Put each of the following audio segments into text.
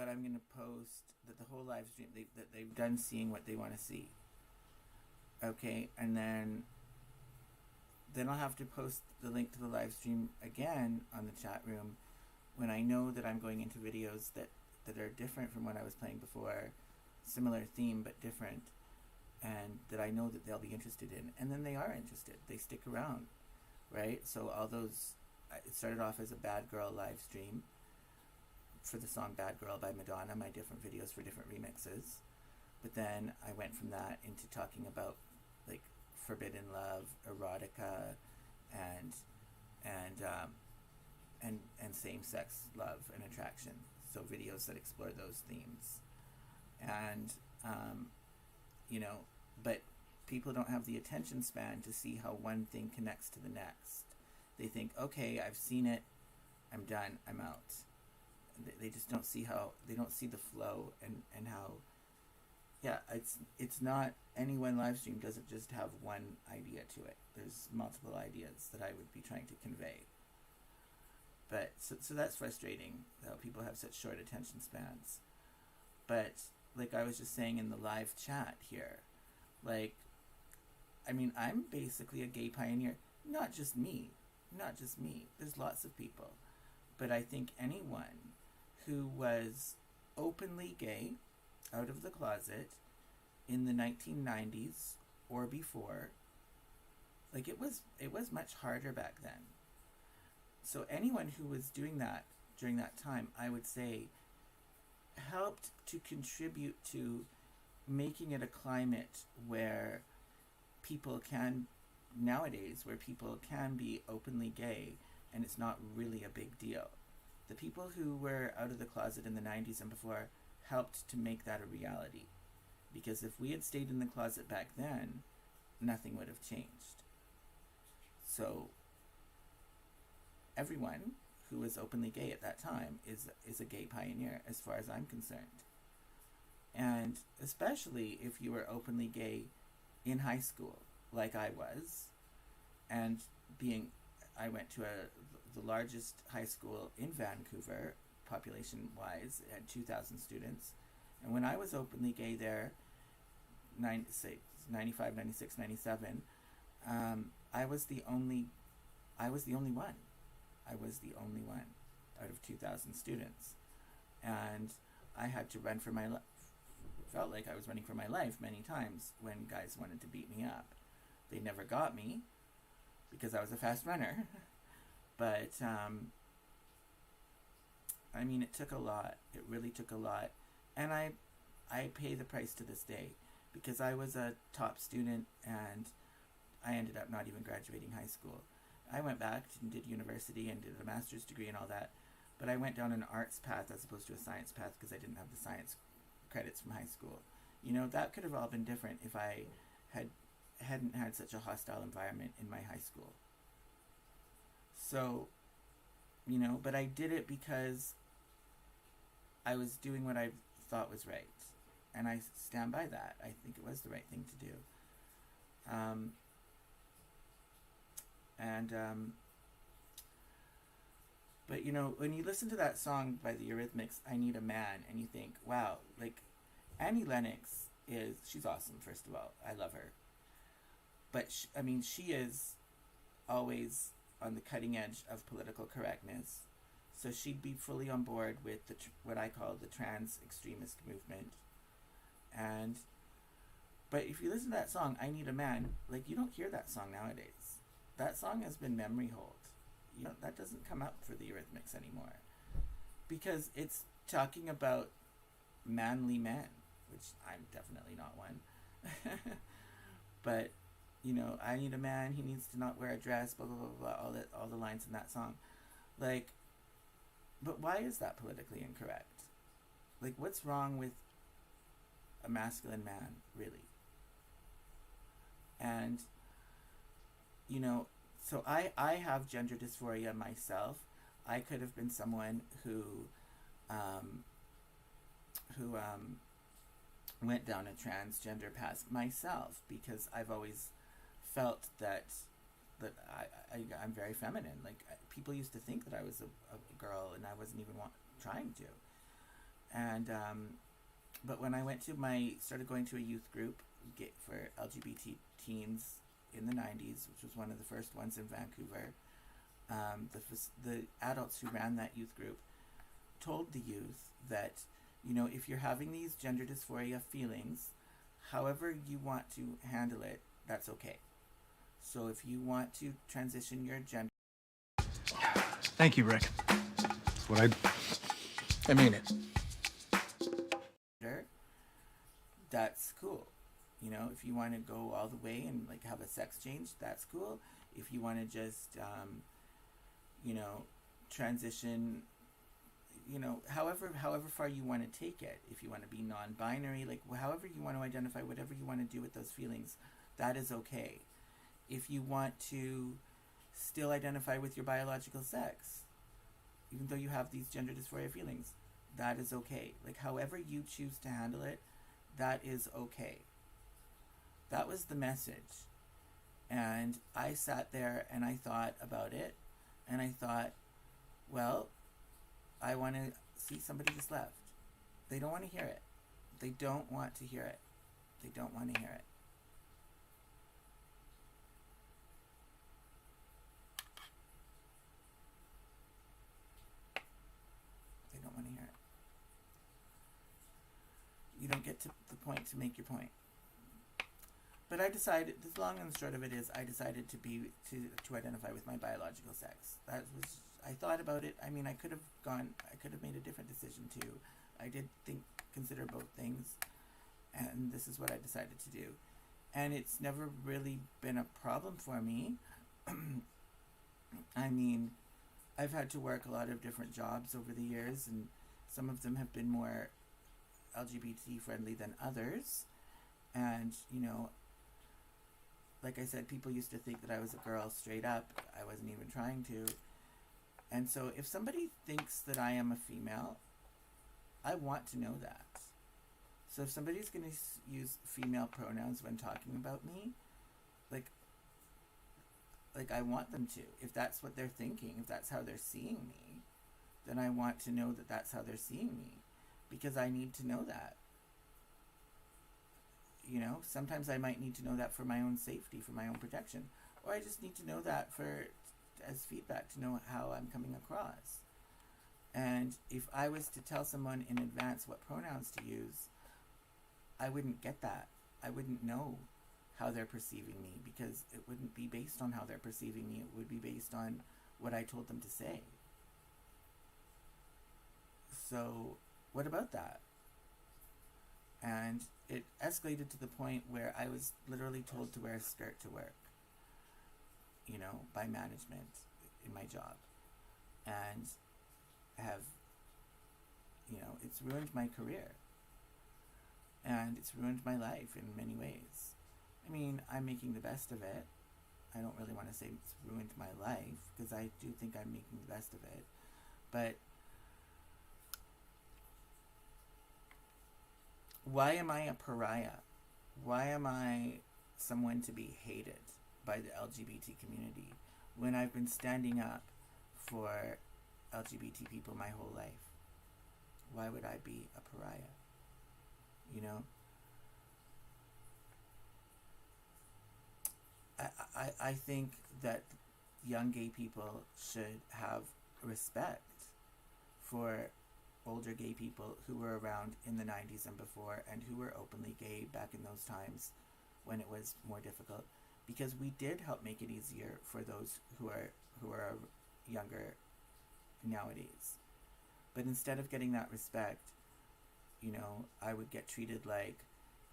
what I'm going to post, that the whole live stream, that they've done seeing what they want to see. Okay, and then I'll have to post the link to the live stream again on the chat room when I know that I'm going into videos that are different from what I was playing before, similar theme but different, and that I know that they'll be interested in. And then they are interested. They stick around, right? So all those, it started off as a Bad Girl live stream for the song Bad Girl by Madonna, my different videos for different remixes. But then I went from that into talking about like forbidden love, erotica, and same-sex love and attraction. So videos that explore those themes. And but people don't have the attention span to see how one thing connects to the next. They think, okay, I've seen it, I'm done, I'm out. They just don't see how, they don't see the flow and how, yeah, it's not, any one live stream doesn't just have one idea to it. There's multiple ideas that I would be trying to convey. But so that's frustrating, how people have such short attention spans. But like I was just saying in the live chat here, like, I mean, I'm basically a gay pioneer. Not just me. There's lots of people. But I think anyone who was openly gay, out of the closet, in the 1990s or before, like, it was much harder back then. So anyone who was doing that during that time, I would say, helped to contribute to making it a climate where people can, nowadays, where people can be openly gay and it's not really a big deal. The people who were out of the closet in the 90s and before helped to make that a reality. Because if we had stayed in the closet back then, nothing would have changed. So everyone who was openly gay at that time is a gay pioneer, as far as I'm concerned. And especially if you were openly gay in high school, like I was, and I went to the largest high school in Vancouver, population-wise, it had 2,000 students. And when I was openly gay there, 95, 96, 97, I was the only one. I was the only one out of 2,000 students. And I had to run for my life. Felt like I was running for my life many times when guys wanted to beat me up. They never got me because I was a fast runner. But, I mean, it took a lot. It really took a lot. And I pay the price to this day because I was a top student and I ended up not even graduating high school. I went back and did university and did a master's degree and all that, but I went down an arts path as opposed to a science path because I didn't have the science credits from high school. That could have all been different if I hadn't had such a hostile environment in my high school. So, but I did it because I was doing what I thought was right. And I stand by that. I think it was the right thing to do. But when you listen to that song by the Eurythmics, I Need a Man, and you think, wow, like, Annie Lennox she's awesome, first of all. I love her. But, she is always on the cutting edge of political correctness. So she'd be fully on board with what I call the trans extremist movement. But if you listen to that song, I Need a Man, like, you don't hear that song nowadays. That song has been memory hold. That doesn't come up for the Eurythmics anymore. Because it's talking about manly men, which I'm definitely not one. But, I need a man, he needs to not wear a dress, blah, blah, blah, blah, all the lines in that song. Like, but why is that politically incorrect? Like, what's wrong with a masculine man, really? And, so I have gender dysphoria myself. I could have been someone who went down a transgender path myself because I've always felt that I'm very feminine. Like, people used to think that I was a girl and I wasn't even trying to. And but when I started going to a youth group for LGBT teens in the 90s, which was one of the first ones in Vancouver. The adults who ran that youth group told the youth that, if you're having these gender dysphoria feelings, however you want to handle it, that's okay. So if you want to transition your gender... Thank you, Rick. That's what I mean it. That's cool. If you want to go all the way and like have a sex change, that's cool. If you want to just, transition, however far you want to take it. If you want to be non-binary, like however you want to identify, whatever you want to do with those feelings, that is okay. If you want to still identify with your biological sex, even though you have these gender dysphoria feelings, that is okay. Like however you choose to handle it, that is okay. That was the message. And I sat there and I thought about it, and I thought, well, I want to see somebody just left. They don't want to hear it. They don't want to hear it. They don't want to hear it. They don't want to hear it. You don't get to the point to make your point. But I decided, the long and the short of it is, I decided to identify with my biological sex. I thought about it. I mean, I could have made a different decision too. I did consider both things, and this is what I decided to do. And it's never really been a problem for me. I mean, I've had to work a lot of different jobs over the years, and some of them have been more LGBT friendly than others. And, like I said, people used to think that I was a girl straight up. I wasn't even trying to. And so if somebody thinks that I am a female, I want to know that. So if somebody's going to use female pronouns when talking about me, like I want them to. If that's what they're thinking, if that's how they're seeing me, then I want to know that that's how they're seeing me, because I need to know that. Sometimes I might need to know that for my own safety, for my own protection, or I just need to know that as feedback to know how I'm coming across. And if I was to tell someone in advance what pronouns to use, I wouldn't get that. I wouldn't know how they're perceiving me, because it wouldn't be based on how they're perceiving me. It would be based on what I told them to say. So what about that? And it escalated to the point where I was literally told to wear a skirt to work, by management in my job. And it's ruined my career. And it's ruined my life in many ways. I mean, I'm making the best of it. I don't really want to say it's ruined my life, because I do think I'm making the best of it. But why am I a pariah? Why am I someone to be hated by the LGBT community when I've been standing up for LGBT people my whole life? Why would I be a pariah? I think that young gay people should have respect for older gay people who were around in the 90s and before, and who were openly gay back in those times when it was more difficult, because we did help make it easier for those who are younger nowadays. But instead of getting that respect, I would get treated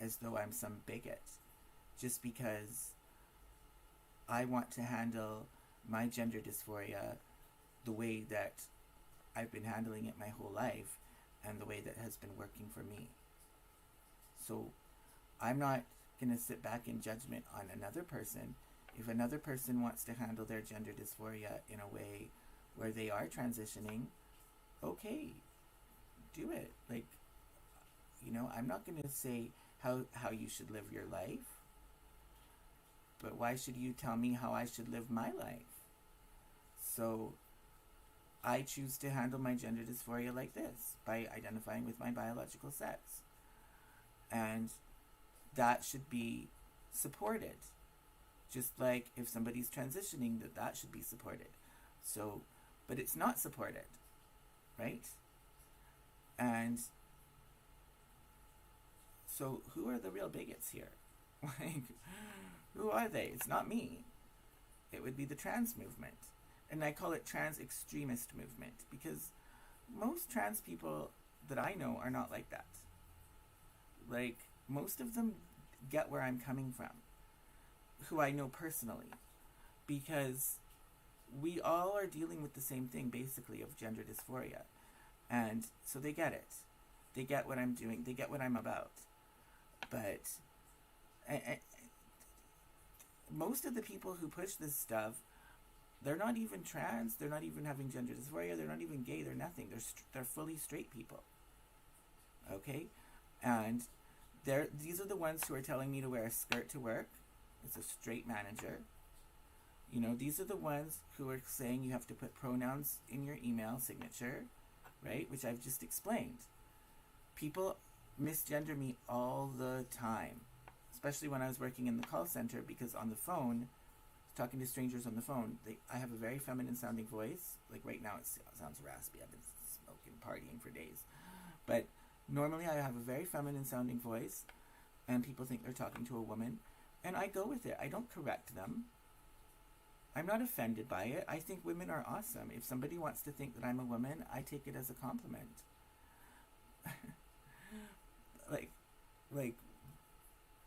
as though I'm some bigot, just because I want to handle my gender dysphoria the way that I've been handling it my whole life, and the way that has been working for me. So I'm not going to sit back in judgment on another person. If another person wants to handle their gender dysphoria in a way where they are transitioning, okay, do it. I'm not going to say how you should live your life, but why should you tell me how I should live my life? So I choose to handle my gender dysphoria like this, by identifying with my biological sex. And that should be supported. Just like if somebody's transitioning, that should be supported. So, but it's not supported, right? And so who are the real bigots here? Like, who are they? It's not me. It would be the trans movement. And I call it trans extremist movement because most trans people that I know are not like that. Like, most of them get where I'm coming from, who I know personally, because we all are dealing with the same thing, basically, of gender dysphoria. And so they get it. They get what I'm doing. They get what I'm about. But most of the people who push this stuff, they're not even trans. They're not even having gender dysphoria. They're not even gay. They're nothing. They're fully straight people. Okay? And these are the ones who are telling me to wear a skirt to work. It's a straight manager. You know, these are the ones who are saying you have to put pronouns in your email signature, right? Which I've just explained. People misgender me all the time, especially when I was working in the call center, because on the phone, talking to strangers on the phone, I have a very feminine sounding voice. Like right now it sounds raspy. I've been smoking, partying for days. But normally I have a very feminine sounding voice, and people think they're talking to a woman, and I go with it. I don't correct them. I'm not offended by it. I think women are awesome. If somebody wants to think that I'm a woman, I take it as a compliment. like,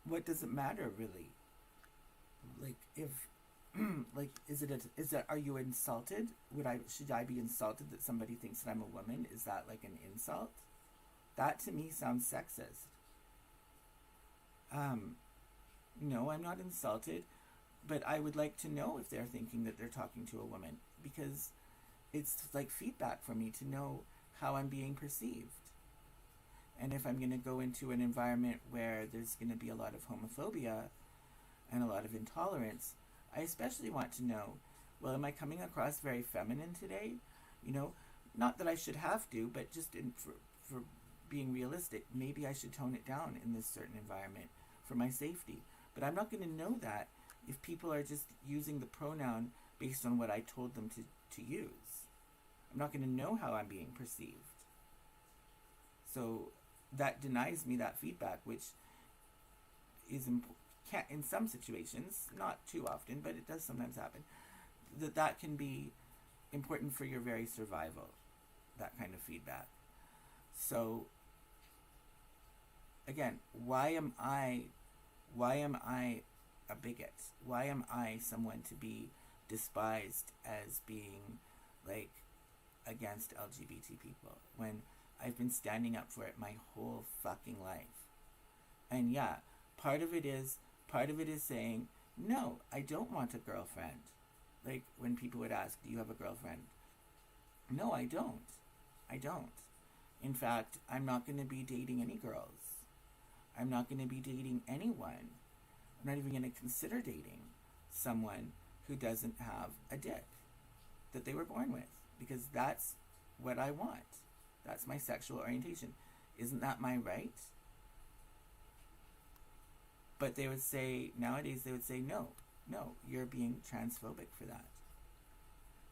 what does it matter really? Like, if, like, are you insulted? Should I be insulted that somebody thinks that I'm a woman? Is that like an insult? That to me sounds sexist. No, I'm not insulted, but I would like to know if they're thinking that they're talking to a woman, because it's like feedback for me to know how I'm being perceived. And if I'm going to go into an environment where there's going to be a lot of homophobia and a lot of intolerance, I especially want to know, well, am I coming across very feminine today? You know, not that I should have to, but just for being realistic, maybe I should tone it down in this certain environment for my safety. But I'm not going to know that if people are just using the pronoun based on what I told them to use. I'm not going to know how I'm being perceived. So that denies me that feedback, which is in some situations, not too often, but it does sometimes happen, that can be important for your very survival, that kind of feedback. So again, why am I a bigot? Why am I someone to be despised as being like against LGBT people when I've been standing up for it my whole fucking life? And yeah, part of it is saying, no, I don't want a girlfriend. Like when people would ask, do you have a girlfriend? No, I don't. In fact, I'm not going to be dating any girls. I'm not going to be dating anyone. I'm not even going to consider dating someone who doesn't have a dick that they were born with, because that's what I want. That's my sexual orientation. Isn't that my right? But they would say, nowadays they would say, no, you're being transphobic for that.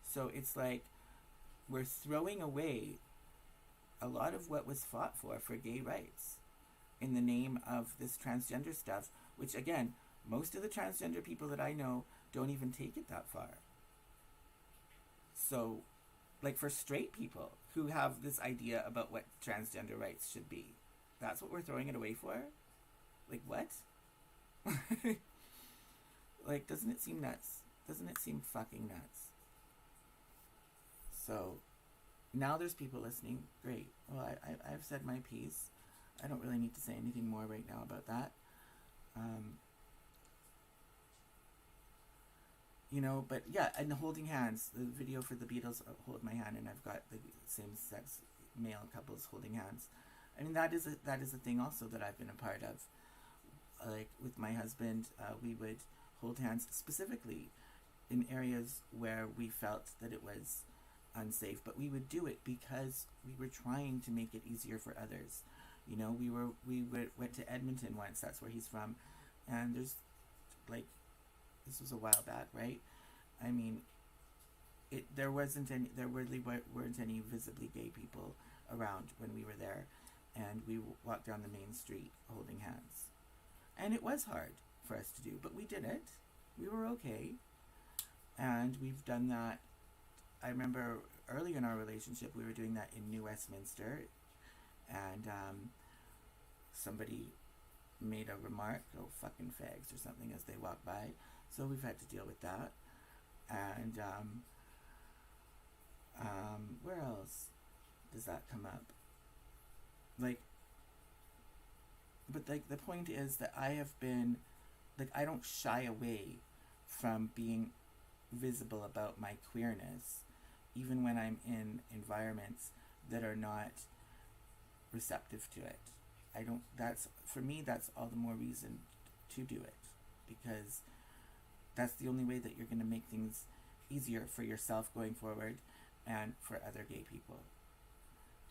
So it's like we're throwing away a lot of what was fought for gay rights in the name of this transgender stuff, which again, most of the transgender people that I know don't even take it that far. So, like for straight people who have this idea about what transgender rights should be, that's what we're throwing it away for? Like what? Like, doesn't it seem nuts? Doesn't it seem fucking nuts? So, now there's people listening. Great. Well, I've said my piece. I don't really need to say anything more right now about that. You know, but yeah, and the holding hands, the video for the Beatles, hold my hand, and I've got the same-sex male couples holding hands. I mean, that is a thing also that I've been a part of. Like with my husband, we would hold hands specifically in areas where we felt that it was unsafe, but we would do it because we were trying to make it easier for others. You know, went to Edmonton once. That's where he's from, and there's like, this was a while back, right? I mean, there really weren't any visibly gay people around when we were there, and we walked down the main street holding hands, and it was hard for us to do, but we did it. We were okay, and we've done that. I remember early in our relationship, we were doing that in New Westminster, and somebody made a remark, "Oh, fucking fags," or something as they walked by. So we've had to deal with that. And where else does that come up? Like, but like the point is that I have been, like, I don't shy away from being visible about my queerness, even when I'm in environments that are not receptive to it. I don't, that's, for me, that's all the more reason to do it, because that's the only way that you're going to make things easier for yourself going forward and for other gay people.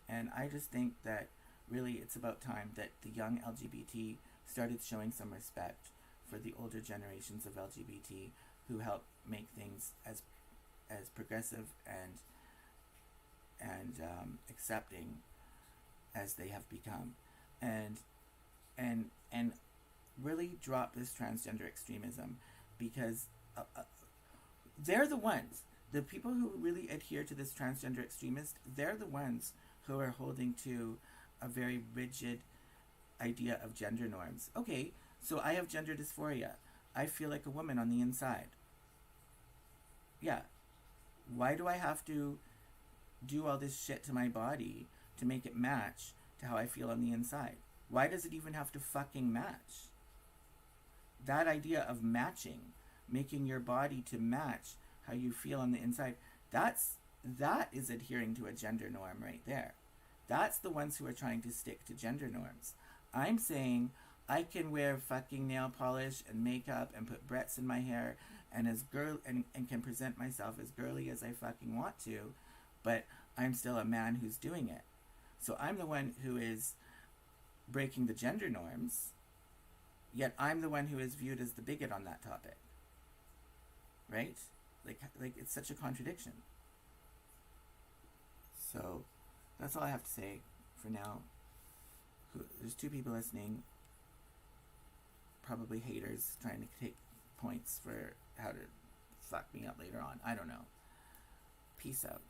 And I just think that really it's about time that the young LGBT started showing some respect for the older generations of LGBT who helped make things as progressive and accepting as they have become, and really drop this transgender extremism, because they're the ones, the people who really adhere to this transgender extremist, they're the ones who are holding to a very rigid idea of gender norms. Okay, so I have gender dysphoria. I feel like a woman on the inside. Yeah. Why do I have to do all this shit to my body to make it match to how I feel on the inside? Why does it even have to fucking match? That idea of matching, making your body to match how you feel on the inside, that is adhering to a gender norm right there. That's the ones who are trying to stick to gender norms. I'm saying I can wear fucking nail polish and makeup and put breaths in my hair and can present myself as girly as I fucking want to, but I'm still a man who's doing it. So I'm the one who is breaking the gender norms, yet I'm the one who is viewed as the bigot on that topic. Right? Like it's such a contradiction. So that's all I have to say for now. There's 2 people listening, probably haters trying to take points for how to fuck me up later on. I don't know. Peace out.